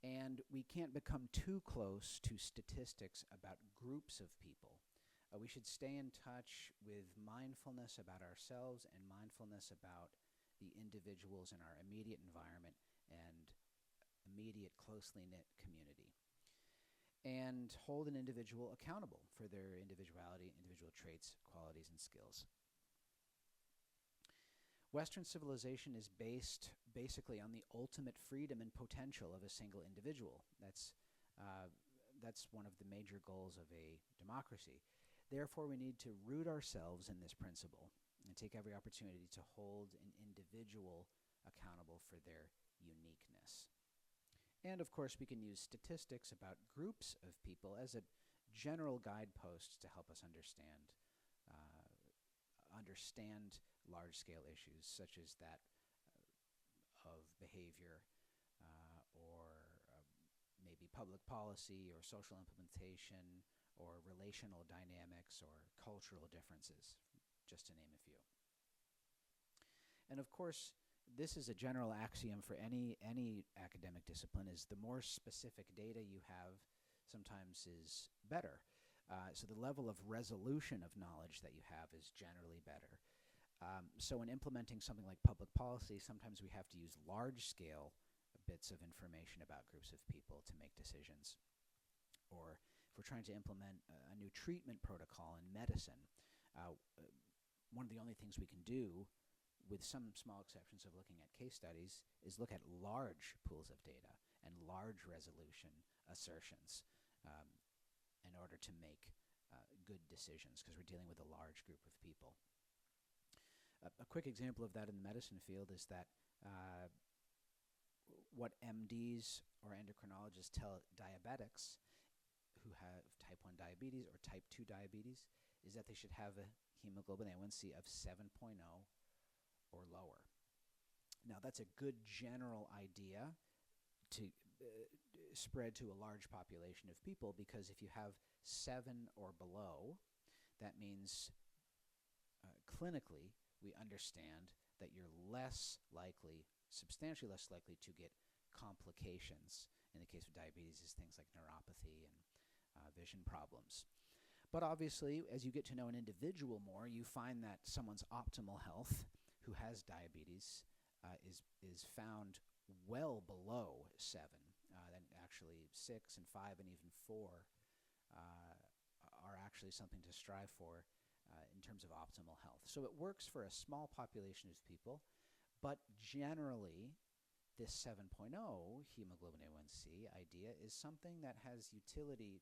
And we can't become too close to statistics about groups of people. We should stay in touch with mindfulness about ourselves and mindfulness about the individuals in our immediate environment and immediate closely knit community. And hold an individual accountable for their individuality, individual traits, qualities, and skills. Western civilization is based basically on the ultimate freedom and potential of a single individual. That's one of the major goals of a democracy. Therefore, we need to root ourselves in this principle. and take every opportunity to hold an individual accountable for their uniqueness. And of course, we can use statistics about groups of people as a general guidepost to help us understand large-scale issues such as that of behavior or maybe public policy or social implementation or relational dynamics or cultural differences, just to name a few. And of course, this is a general axiom for any academic discipline, is the more specific data you have sometimes is better. So the level of resolution of knowledge that you have is generally better. So in implementing something like public policy, sometimes we have to use large-scale bits of information about groups of people to make decisions. Or if we're trying to implement a new treatment protocol in medicine, one of the only things we can do, with some small exceptions of looking at case studies, is look at large pools of data and large resolution assertions in order to make good decisions, because we're dealing with a large group of people. A quick example of that in the medicine field is that what MDs or endocrinologists tell diabetics who have type 1 diabetes or type 2 diabetes is that they should have a hemoglobin A1C of 7.0 or lower. Now, that's a good general idea to spread to a large population of people, because if you have 7 or below, that means clinically we understand that you're less likely, substantially less likely, to get complications. In the case of diabetes, is things like neuropathy and vision problems. But obviously, as you get to know an individual more, you find that someone's optimal health who has diabetes is found well below 7. Then actually 6 and 5 and even 4 are actually something to strive for in terms of optimal health. So it works for a small population of people, but generally this 7.0 hemoglobin A1C idea is something that has utility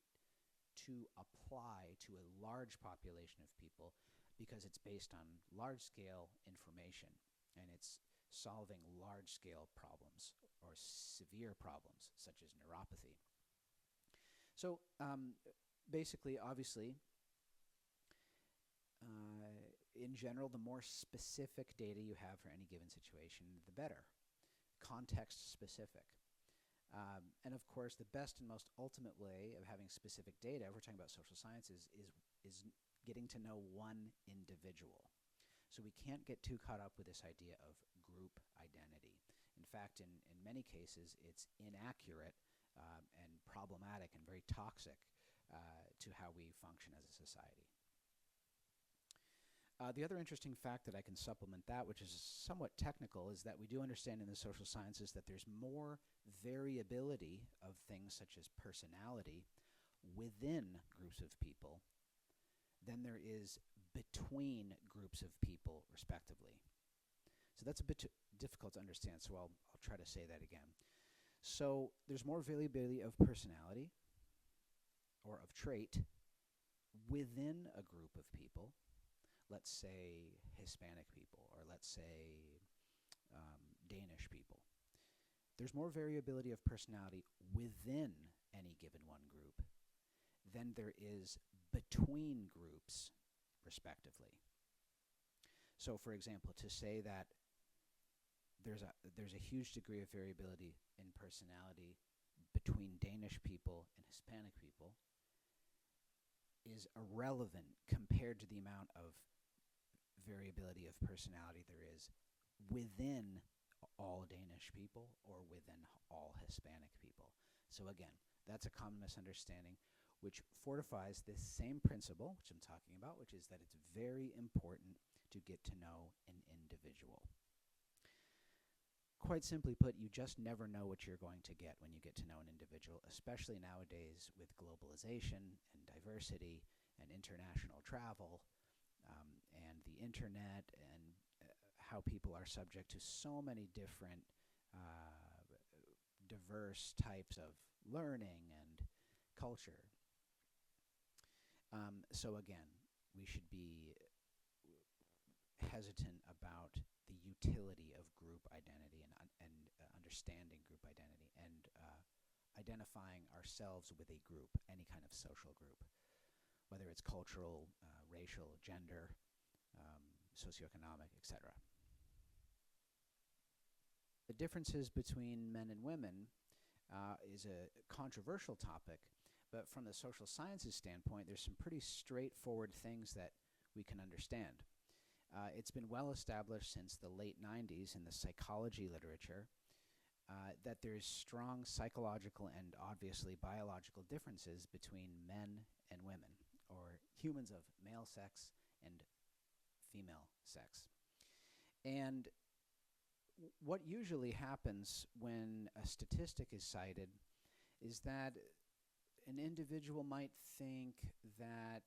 to apply to a large population of people, because it's based on large-scale information and it's solving large-scale problems or severe problems such as neuropathy. So basically, obviously, in general, the more specific data you have for any given situation, the better. Context specific. And of course, the best and most ultimate way of having specific data, if we're talking about social sciences, is getting to know one individual. So we can't get too caught up with this idea of group identity. In fact, in many cases, it's inaccurate and problematic and very toxic to how we function as a society. The other interesting fact that I can supplement that, which is somewhat technical, is that we do understand in the social sciences that there's more variability of things such as personality within groups of people than there is between groups of people, respectively. So that's a bit difficult to understand, so I'll try to say that again. So there's more variability of personality or of trait within a group of people. Let's say Hispanic people, or let's say Danish people. There's more variability of personality within any given one group than there is between groups, respectively. So, for example, to say that there's a huge degree of variability in personality between Danish people and Hispanic people is irrelevant compared to the amount of variability of personality there is within all Danish people or within all Hispanic people. So again, that's a common misunderstanding which fortifies this same principle, which I'm talking about, which is that it's very important to get to know an individual. Quite simply put, you just never know what you're going to get when you get to know an individual, especially nowadays with globalization and diversity and international travel and the internet and how people are subject to so many different diverse types of learning and culture. So again, we should be hesitant about the utility of group identity and understanding group identity and identifying ourselves with a group, any kind of social group, whether it's cultural, racial, gender, socioeconomic, etc. The differences between men and women is a controversial topic, but from the social sciences standpoint, there's some pretty straightforward things that we can understand. It's been well established since the late 90s in the psychology literature that there's strong psychological and obviously biological differences between men and women, or humans of male sex and female sex. And what usually happens when a statistic is cited is that an individual might think that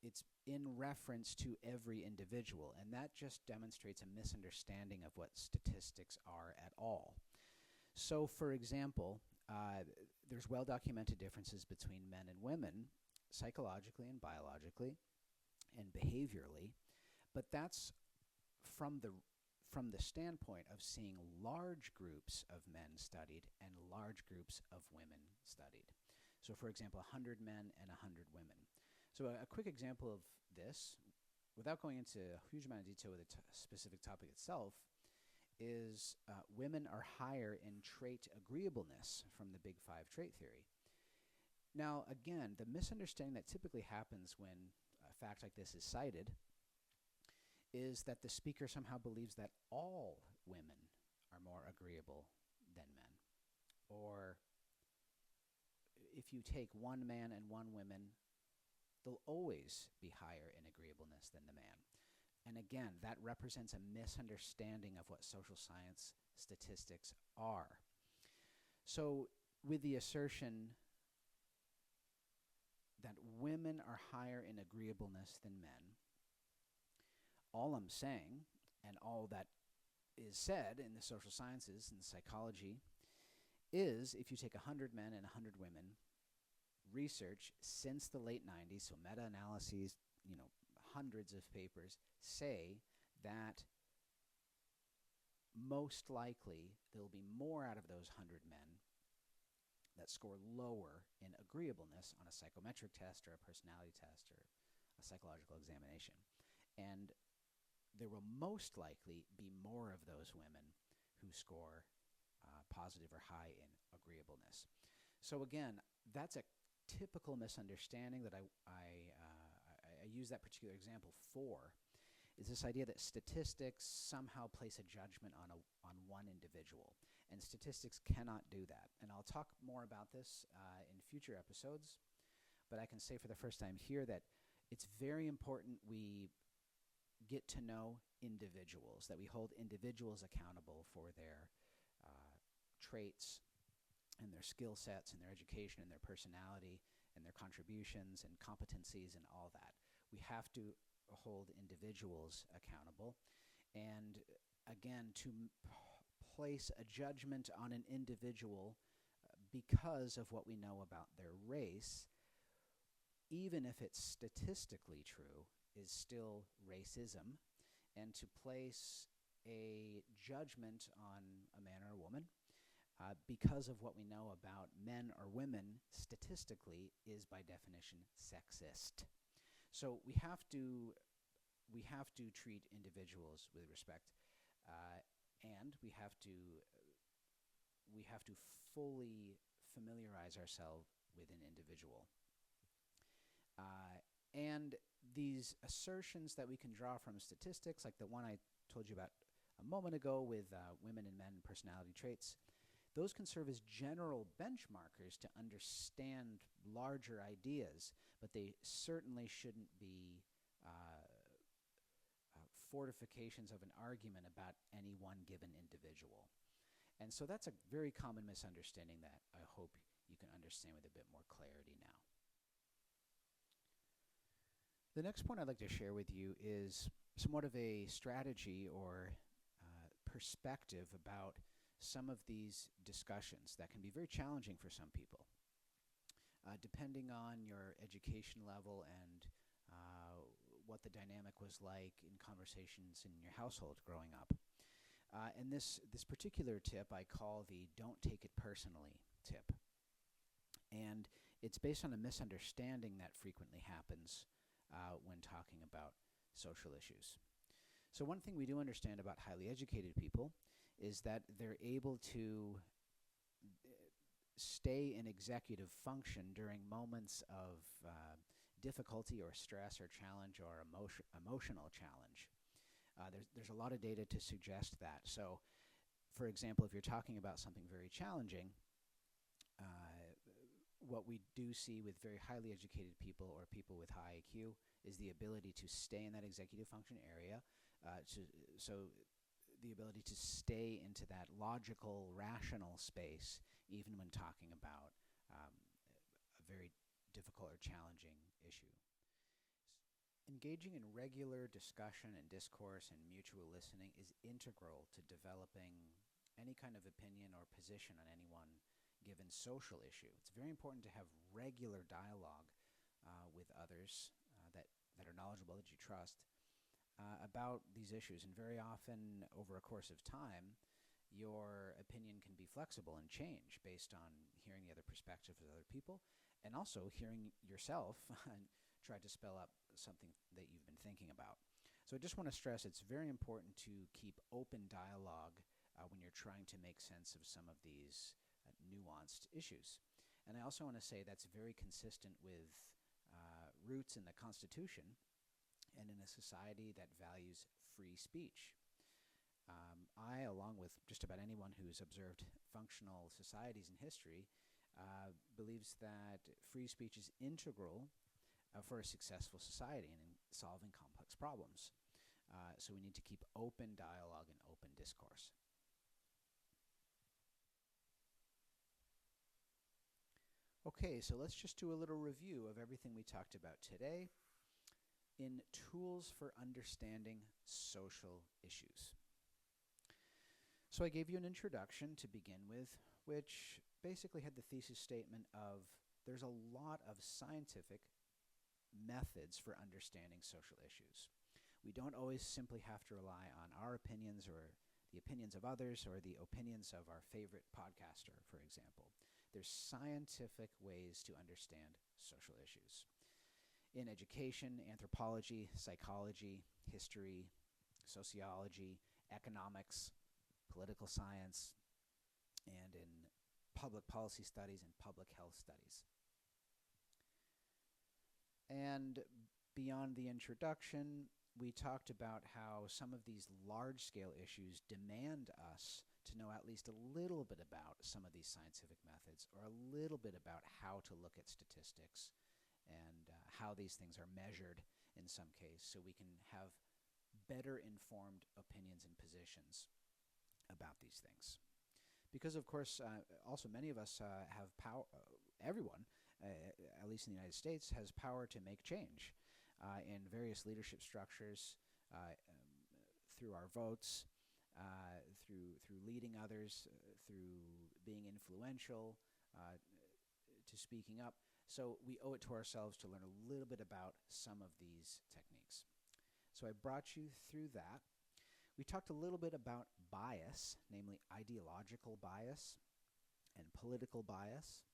it's in reference to every individual, and that just demonstrates a misunderstanding of what statistics are at all. So, for example, there's well-documented differences between men and women, psychologically and biologically and behaviorally, but that's from the standpoint of seeing large groups of men studied and large groups of women studied. So, for example, 100 men and 100 women. So a quick example of this, without going into a huge amount of detail with the specific topic itself, is women are higher in trait agreeableness from the Big Five trait theory. Now, again, the misunderstanding that typically happens when a fact like this is cited is that the speaker somehow believes that all women are more agreeable than men. Or if you take one man and one woman, they'll always be higher in agreeableness than the man. And again, that represents a misunderstanding of what social science statistics are. So with the assertion that women are higher in agreeableness than men, all I'm saying, and all that is said in the social sciences and psychology, is if you take 100 men and 100 women, research since the late 90s, so meta-analyses, hundreds of papers, say that most likely there will be more out of those 100 men that score lower in agreeableness on a psychometric test or a personality test or a psychological examination. And there will most likely be more of those women who score positive or high in agreeableness. So again, that's a typical misunderstanding that I use that particular example for, is this idea that statistics somehow place a judgment on one individual, and statistics cannot do that. And I'll talk more about this in future episodes, but I can say for the first time here that it's very important we get to know individuals, that we hold individuals accountable for their traits and their skill sets and their education and their personality and their contributions and competencies and all that. We have to hold individuals accountable. And again, to place a judgment on an individual because of what we know about their race, even if it's statistically true, is still racism. And to place a judgment on a man or a woman because of what we know about men or women statistically is by definition sexist. So we have to treat individuals with respect, and we have to fully familiarize ourselves with an individual. And these assertions that we can draw from statistics, like the one I told you about a moment ago with women and men personality traits, those can serve as general benchmarkers to understand larger ideas, but they certainly shouldn't be fortifications of an argument about any one given individual. And so that's a very common misunderstanding that I hope you can understand with a bit more clarity now. The next point I'd like to share with you is somewhat of a strategy or perspective about some of these discussions that can be very challenging for some people. Depending on your education level and what the dynamic was like in conversations in your household growing up. And this particular tip I call the "don't take it personally" tip. And it's based on a misunderstanding that frequently happens when talking about social issues. So one thing we do understand about highly educated people is that they're able to stay in executive function during moments of difficulty or stress or challenge or emotional challenge. There's a lot of data to suggest that. So, for example, if you're talking about something very challenging, what we do see with very highly educated people or people with high IQ is the ability to stay in that executive function area, so the ability to stay into that logical, rational space, even when talking about a very difficult or challenging issue. Engaging in regular discussion and discourse and mutual listening is integral to developing any kind of opinion or position on any one given social issue. It's very important to have regular dialogue with others that are knowledgeable, that you trust, about these issues. And very often, over a course of time, your opinion can be flexible and change based on hearing the other perspectives of other people, and also hearing yourself and try to spell up something that you've been thinking about. So I just want to stress it's very important to keep open dialogue when you're trying to make sense of some of these nuanced issues. And I also want to say that's very consistent with roots in the Constitution and in a society that values free speech. I, along with just about anyone who's observed functional societies in history, believes that free speech is integral for a successful society and in solving complex problems. So we need to keep open dialogue and open discourse. Okay, so let's just do a little review of everything we talked about today in tools for understanding social issues. So I gave you an introduction to begin with, which basically had the thesis statement of there's a lot of scientific methods for understanding social issues. We don't always simply have to rely on our opinions or the opinions of others or the opinions of our favorite podcaster, for example. There's scientific ways to understand social issues. In education, anthropology, psychology, history, sociology, economics, political science, and in public policy studies and public health studies. And beyond the introduction, we talked about how some of these large-scale issues demand us to know at least a little bit about some of these scientific methods, or a little bit about how to look at statistics and how these things are measured in some case, so we can have better informed opinions and positions about these things. Because, of course, also many of us have power, everyone, at least in the United States, has power to make change in various leadership structures, through our votes, through leading others, through being influential, to speaking up. So we owe it to ourselves to learn a little bit about some of these techniques. So I brought you through that. We talked a little bit about bias, namely ideological bias and political bias.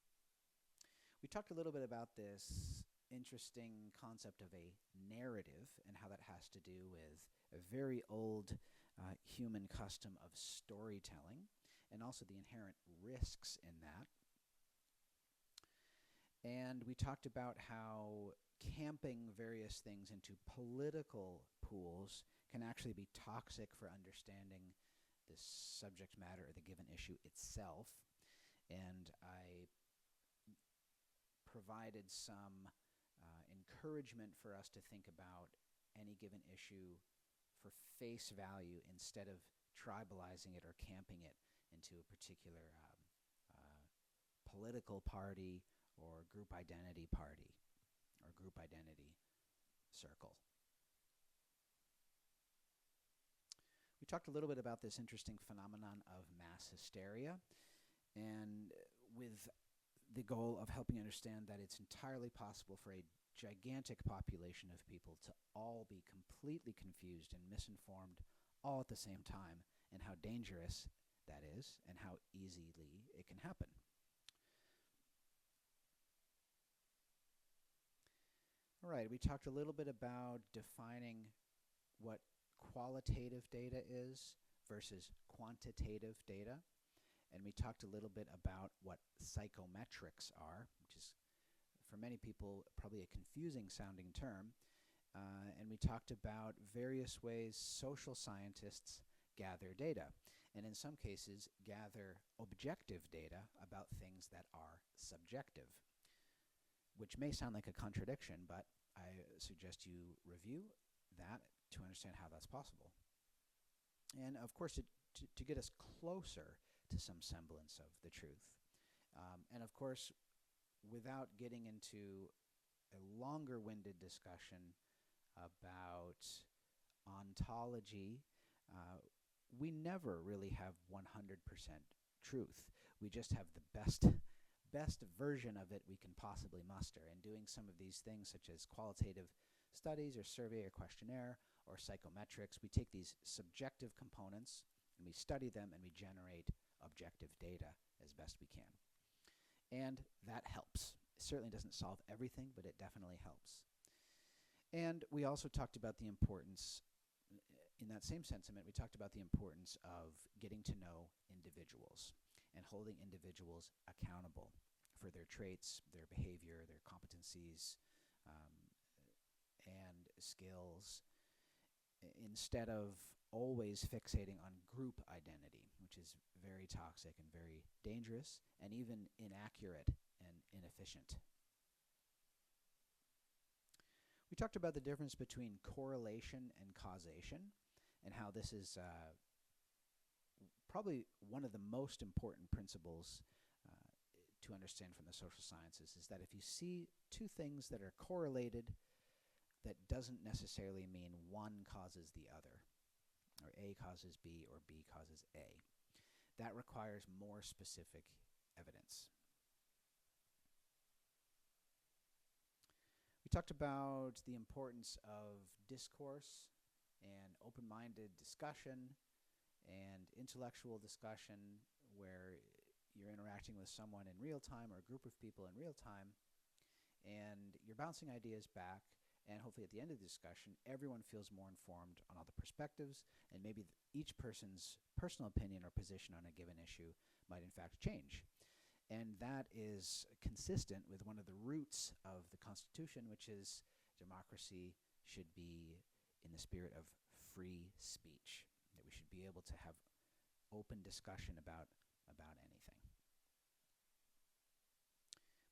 We talked a little bit about this interesting concept of a narrative and how that has to do with a very old human custom of storytelling, and also the inherent risks in that. And we talked about how camping various things into political pools can actually be toxic for understanding the subject matter or the given issue itself. And I provided some encouragement for us to think about any given issue for face value instead of tribalizing it or camping it into a particular political party or group identity party or group identity circle. We talked a little bit about this interesting phenomenon of mass hysteria, and with the goal of helping understand that it's entirely possible for a gigantic population of people to all be completely confused and misinformed all at the same time, and how dangerous that is and how easily it can happen. All right, we talked a little bit about defining what qualitative data is versus quantitative data. And we talked a little bit about what psychometrics are, which is, for many people, probably a confusing sounding term. And we talked about various ways social scientists gather data, and in some cases gather objective data about things that are subjective, which may sound like a contradiction, but I suggest you review that to understand how that's possible. And of course, to get us closer to some semblance of the truth. And of course, without getting into a longer-winded discussion about ontology, we never really have 100% truth. We just have the best version of it we can possibly muster. And doing some of these things, such as qualitative studies or survey or questionnaire or psychometrics, we take these subjective components and we study them and we generate objective data as best we can. And that helps. It certainly doesn't solve everything, but it definitely helps. And we also talked about the importance, in that same sentiment, we talked about the importance of getting to know individuals and holding individuals accountable for their traits, their behavior, their competencies, and skills, instead of always fixating on group identity, which is very toxic and very dangerous and even inaccurate and inefficient. We talked about the difference between correlation and causation, and how this is probably one of the most important principles to understand from the social sciences, is that if you see two things that are correlated, that doesn't necessarily mean one causes the other, or A causes B or B causes A. That requires more specific evidence. We talked about the importance of discourse and open-minded discussion and intellectual discussion, where you're interacting with someone in real time or a group of people in real time, and you're bouncing ideas back, and hopefully at the end of the discussion, everyone feels more informed on all the perspectives, and maybe each person's personal opinion or position on a given issue might in fact change. And that is consistent with one of the roots of the Constitution, which is democracy should be in the spirit of free speech, that we should be able to have open discussion about anything.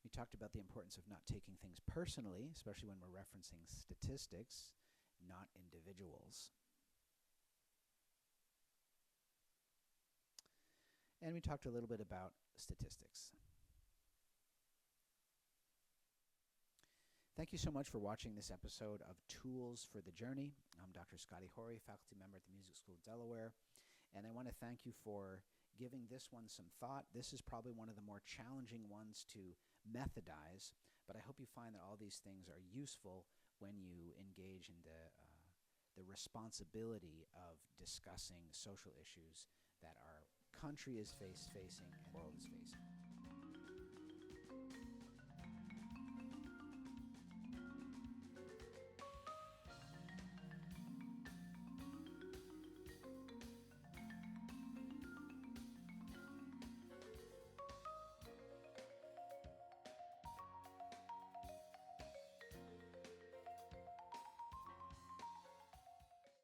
We talked about the importance of not taking things personally, especially when we're referencing statistics, not individuals. And we talked a little bit about statistics. Thank you so much for watching this episode of Tools for the Journey. I'm Dr. Scotty Horey, faculty member at the Music School of Delaware, and I want to thank you for giving this one some thought. This is probably one of the more challenging ones to methodize, but I hope you find that all these things are useful when you engage in the responsibility of discussing social issues that our country is facing and the world is facing.